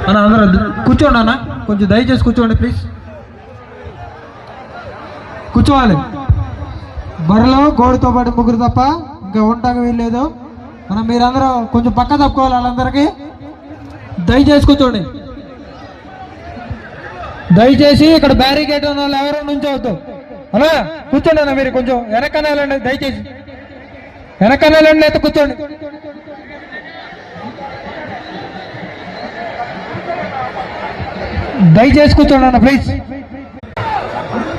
అన్న అందరూ కూర్చోండి అన్న, కొంచెం దయచేసి కూర్చోండి ప్లీజ్. కూర్చోవాలి. బరిలో గోడుతో పాటు ముగ్గురు తప్ప ఇంకా ఉండటానికి వీల్లేదు. మీరందరూ కొంచెం పక్క తప్పుకోవాలి. వాళ్ళందరికీ దయచేసి కూర్చోండి. దయచేసి ఇక్కడ బ్యారికేడ్ ఉన్న వాళ్ళు ఎవరు నుంచోవద్దు. అలా కూర్చోండి అన్న, మీరు కొంచెం వెనకనే వెళ్ళండి. దయచేసి వెనకనే వెళ్ళండి, అయితే కూర్చోండి. దయచేసి కూర్చోండి అన్న ప్లీజ్.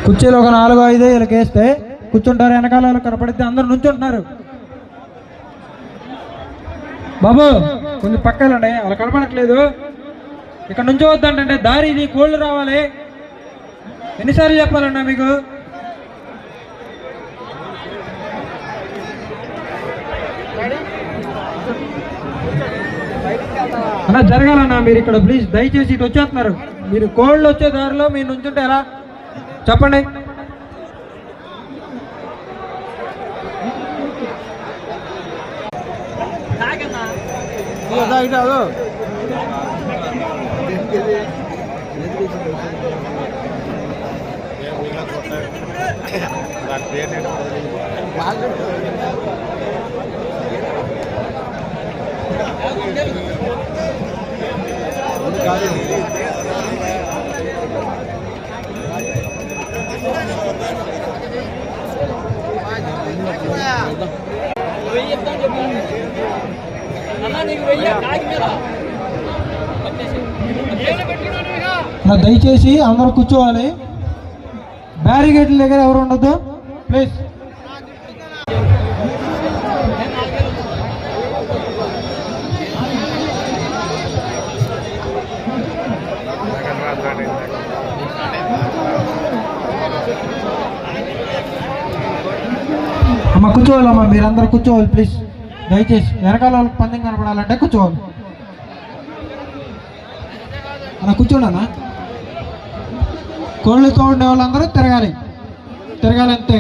కుర్చీలో ఒక 4-5 వీళ్ళకి వేస్తే కూర్చుంటారు. వెనకాల కనపడితే అందరు నుంచుంటున్నారు. బాబు కొంచెం పక్కలండి, అలా కనపడట్లేదు. ఇక్కడ నుంచి వద్దంటే దారి ఇది, కోళ్ళు రావాలి. ఎన్నిసార్లు చెప్పాలన్నా మీకు? అలా జరగాలన్నా మీరు ఇక్కడ ప్లీజ్. దయచేసి ఇటు వచ్చేస్తున్నారు మీరు. కోళ్ళు వచ్చే దారిలో మీరు నుంచుంటే ఎలా చెప్పండి. దయచేసి అందరూ కూర్చోవాలి. బ్యారికేడ్ల దగ్గర ఎవరు ఉండొద్దు ప్లీజ్. అమ్మ కూర్చోవాలమ్మా, మీరందరూ కూర్చోవాలి ప్లీజ్. దయచేసి వెనకాల వాళ్ళకి పందెం కనపడాలంటే కూర్చోవాలి. అలా కూర్చోండి అన్న. కోళ్ళతో ఉండే వాళ్ళందరూ తిరగాలి అంతే.